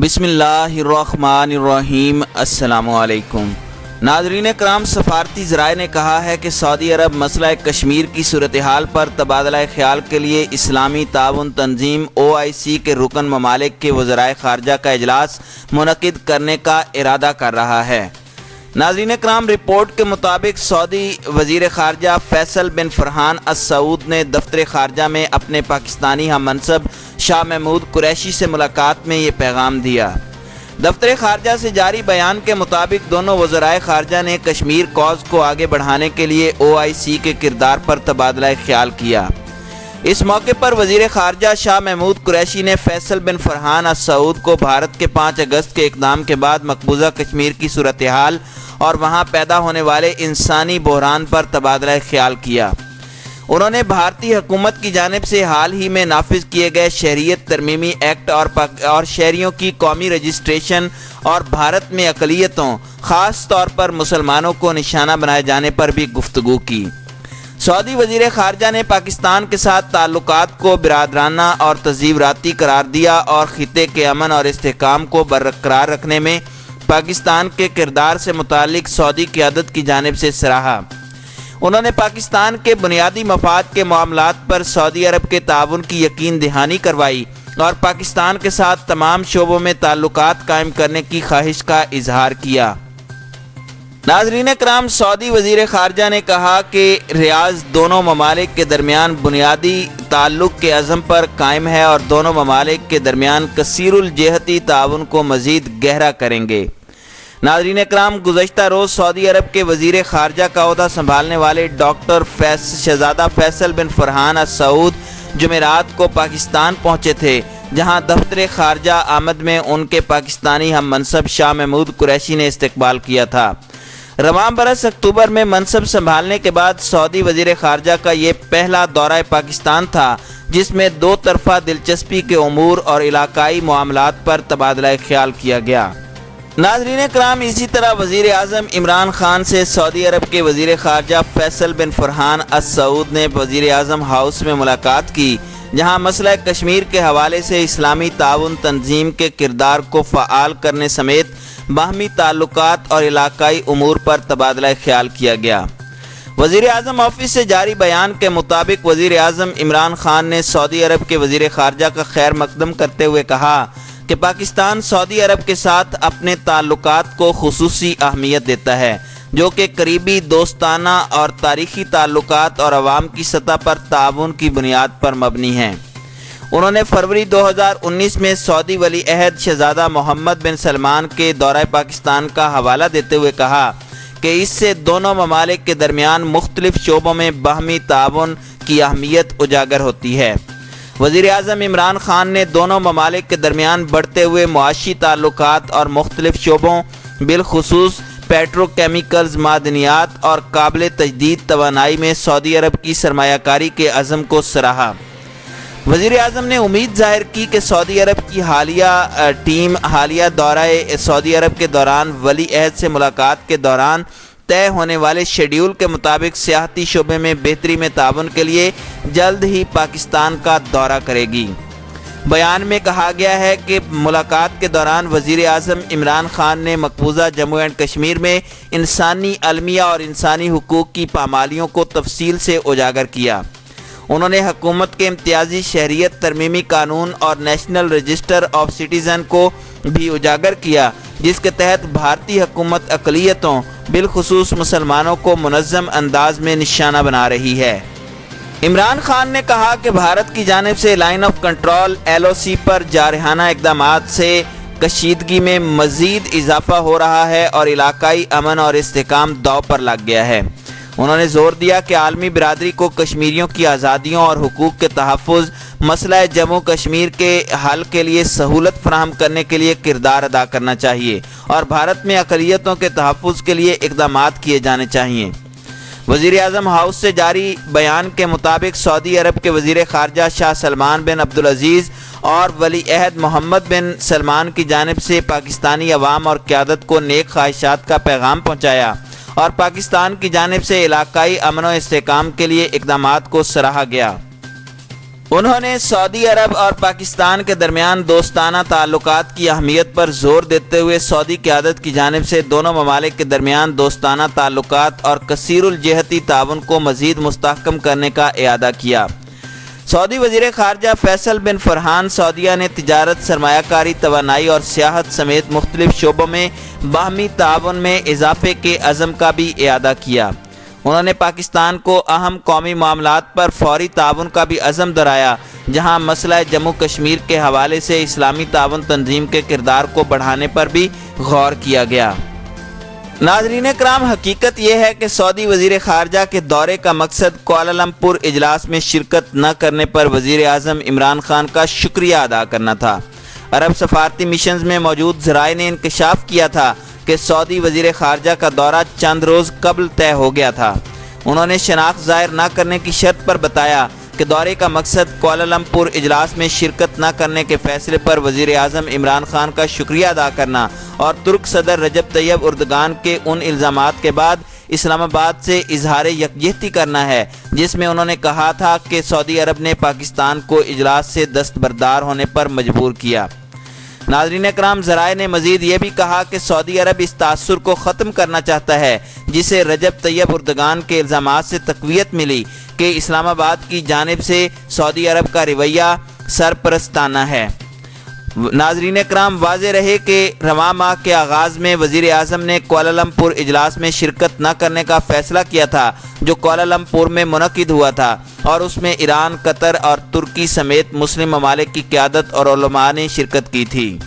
بسم اللہ الرحمن الرحیم۔ السلام علیکم ناظرین کرام، سفارتی ذرائع نے کہا ہے کہ سعودی عرب مسئلہ کشمیر کی صورتحال پر تبادلہ خیال کے لیے اسلامی تعاون تنظیم OIC کے رکن ممالک کے وزرائے خارجہ کا اجلاس منعقد کرنے کا ارادہ کر رہا ہے۔ ناظرین کرام، رپورٹ کے مطابق سعودی وزیر خارجہ فیصل بن فرحان السعود نے دفتر خارجہ میں اپنے پاکستانی ہم منصب شاہ محمود قریشی سے ملاقات میں یہ پیغام دیا۔ دفتر خارجہ سے جاری بیان کے مطابق دونوں وزرائے خارجہ نے کشمیر کاز کو آگے بڑھانے کے لیے OIC کے کردار پر تبادلہ خیال کیا۔ اس موقع پر وزیر خارجہ شاہ محمود قریشی نے فیصل بن فرحان السعود کو بھارت کے 5 اگست کے اقدام کے بعد مقبوضہ کشمیر کی صورتحال اور وہاں پیدا ہونے والے انسانی بحران پر تبادلہ خیال کیا۔ انہوں نے بھارتی حکومت کی جانب سے حال ہی میں نافذ کیے گئے شہریت ترمیمی ایکٹ اور شہریوں کی قومی رجسٹریشن اور بھارت میں اقلیتوں خاص طور پر مسلمانوں کو نشانہ بنائے جانے پر بھی گفتگو کی۔ سعودی وزیر خارجہ نے پاکستان کے ساتھ تعلقات کو برادرانہ اور تزیوراتی قرار دیا اور خطے کے امن اور استحکام کو برقرار رکھنے میں پاکستان کے کردار سے متعلق سعودی قیادت کی جانب سے سراہا۔ انہوں نے پاکستان کے بنیادی مفاد کے معاملات پر سعودی عرب کے تعاون کی یقین دہانی کروائی اور پاکستان کے ساتھ تمام شعبوں میں تعلقات قائم کرنے کی خواہش کا اظہار کیا۔ ناظرین کرام، سعودی وزیر خارجہ نے کہا کہ ریاض دونوں ممالک کے درمیان بنیادی تعلق کے عزم پر قائم ہے اور دونوں ممالک کے درمیان کثیر الجہتی تعاون کو مزید گہرا کریں گے۔ ناظرین کرام، گزشتہ روز سعودی عرب کے وزیر خارجہ کا عہدہ سنبھالنے والے ڈاکٹر شہزادہ فیصل بن فرحان السعود جمعرات کو پاکستان پہنچے تھے، جہاں دفتر خارجہ آمد میں ان کے پاکستانی ہم منصب شاہ محمود قریشی نے استقبال کیا تھا۔ رواں برس اکتوبر میں منصب سنبھالنے کے بعد سعودی وزیر خارجہ کا یہ پہلا دورہ پاکستان تھا جس میں دو طرفہ دلچسپی کے امور اور علاقائی معاملات پر تبادلہ خیال کیا گیا۔ ناظرین کرام، اسی طرح وزیر اعظم عمران خان سے سعودی عرب کے وزیر خارجہ فیصل بن فرحان السعود نے وزیر اعظم ہاؤس میں ملاقات کی، جہاں مسئلہ کشمیر کے حوالے سے اسلامی تعاون تنظیم کے کردار کو فعال کرنے سمیت باہمی تعلقات اور علاقائی امور پر تبادلہ خیال کیا گیا۔ وزیر اعظم آفس سے جاری بیان کے مطابق وزیر اعظم عمران خان نے سعودی عرب کے وزیر خارجہ کا خیر مقدم کرتے ہوئے کہا کہ پاکستان سعودی عرب کے ساتھ اپنے تعلقات کو خصوصی اہمیت دیتا ہے، جو کہ قریبی دوستانہ اور تاریخی تعلقات اور عوام کی سطح پر تعاون کی بنیاد پر مبنی ہیں۔ انہوں نے فروری 2019 میں سعودی ولی عہد شہزادہ محمد بن سلمان کے دورہ پاکستان کا حوالہ دیتے ہوئے کہا کہ اس سے دونوں ممالک کے درمیان مختلف شعبوں میں باہمی تعاون کی اہمیت اجاگر ہوتی ہے۔ وزیر اعظم عمران خان نے دونوں ممالک کے درمیان بڑھتے ہوئے معاشی تعلقات اور مختلف شعبوں بالخصوص پیٹرو کیمیکلز، معدنیات اور قابل تجدید توانائی میں سعودی عرب کی سرمایہ کاری کے عزم کو سراہا۔ وزیر اعظم نے امید ظاہر کی کہ سعودی عرب کی حالیہ دورہ سعودی عرب کے دوران ولی عہد سے ملاقات کے دوران طے ہونے والے شیڈیول کے مطابق سیاحتی شعبے میں بہتری میں تعاون کے لیے جلد ہی پاکستان کا دورہ کرے گی۔ بیان میں کہا گیا ہے کہ ملاقات کے دوران وزیر اعظم عمران خان نے مقبوضہ جموں اینڈ کشمیر میں انسانی المیہ اور انسانی حقوق کی پامالیوں کو تفصیل سے اجاگر کیا۔ انہوں نے حکومت کے امتیازی شہریت ترمیمی قانون اور نیشنل رجسٹر آف سٹیزن کو بھی اجاگر کیا، جس کے تحت بھارتی حکومت اقلیتوں بالخصوص مسلمانوں کو منظم انداز میں نشانہ بنا رہی ہے۔ عمران خان نے کہا کہ بھارت کی جانب سے لائن آف کنٹرول LOC پر جارحانہ اقدامات سے کشیدگی میں مزید اضافہ ہو رہا ہے اور علاقائی امن اور استحکام داؤ پر لگ گیا ہے۔ انہوں نے زور دیا کہ عالمی برادری کو کشمیریوں کی آزادیوں اور حقوق کے تحفظ، مسئلہ جموں کشمیر کے حل کے لیے سہولت فراہم کرنے کے لیے کردار ادا کرنا چاہیے اور بھارت میں اقلیتوں کے تحفظ کے لیے اقدامات کیے جانے چاہیے۔ وزیر اعظم ہاؤس سے جاری بیان کے مطابق سعودی عرب کے وزیر خارجہ شاہ سلمان بن عبدالعزیز اور ولی عہد محمد بن سلمان کی جانب سے پاکستانی عوام اور قیادت کو نیک خواہشات کا پیغام پہنچایا اور پاکستان کی جانب سے علاقائی امن و استحکام کے لیے اقدامات کو سراہا گیا۔ انہوں نے سعودی عرب اور پاکستان کے درمیان دوستانہ تعلقات کی اہمیت پر زور دیتے ہوئے سعودی قیادت کی جانب سے دونوں ممالک کے درمیان دوستانہ تعلقات اور کثیر الجہتی تعاون کو مزید مستحکم کرنے کا اعادہ کیا۔ سعودی وزیر خارجہ فیصل بن فرحان سعودیہ نے تجارت، سرمایہ کاری، توانائی اور سیاحت سمیت مختلف شعبوں میں باہمی تعاون میں اضافے کے عزم کا بھی اعادہ کیا۔ انہوں نے پاکستان کو اہم قومی معاملات پر فوری تعاون کا بھی عزم دہرایا، جہاں مسئلہ جموں کشمیر کے حوالے سے اسلامی تعاون تنظیم کے کردار کو بڑھانے پر بھی غور کیا گیا۔ ناظرین کرام، حقیقت یہ ہے کہ سعودی وزیر خارجہ کے دورے کا مقصد کوالالمپور اجلاس میں شرکت نہ کرنے پر وزیر اعظم عمران خان کا شکریہ ادا کرنا تھا۔ عرب سفارتی مشنز میں موجود ذرائع نے انکشاف کیا تھا کہ سعودی وزیر خارجہ کا دورہ چند روز قبل طے ہو گیا تھا۔ انہوں نے شناخت ظاہر نہ کرنے کی شرط پر بتایا کہ دورے کا مقصد کوالالمپور اجلاس میں شرکت نہ کرنے کے فیصلے پر وزیر اعظم عمران خان کا شکریہ ادا کرنا اور ترک صدر رجب طیب اردگان کے ان الزامات کے بعد اسلام آباد سے اظہار یکجہتی کرنا ہے جس میں انہوں نے کہا تھا کہ سعودی عرب نے پاکستان کو اجلاس سے دستبردار ہونے پر مجبور کیا۔ ناظرین اکرام، ذرائع نے مزید یہ بھی کہا کہ سعودی عرب اس تاثر کو ختم کرنا چاہتا ہے جسے رجب طیب اردگان کے الزامات سے تقویت ملی کہ اسلام آباد کی جانب سے سعودی عرب کا رویہ سرپرستانہ ہے۔ ناظرین اکرام، واضح رہے کہ رواں ماہ کے آغاز میں وزیر اعظم نے کوالالمپور اجلاس میں شرکت نہ کرنے کا فیصلہ کیا تھا جو کوالالمپور میں منعقد ہوا تھا، اور اس میں ایران، قطر اور ترکی سمیت مسلم ممالک کی قیادت اور علماء نے شرکت کی تھی۔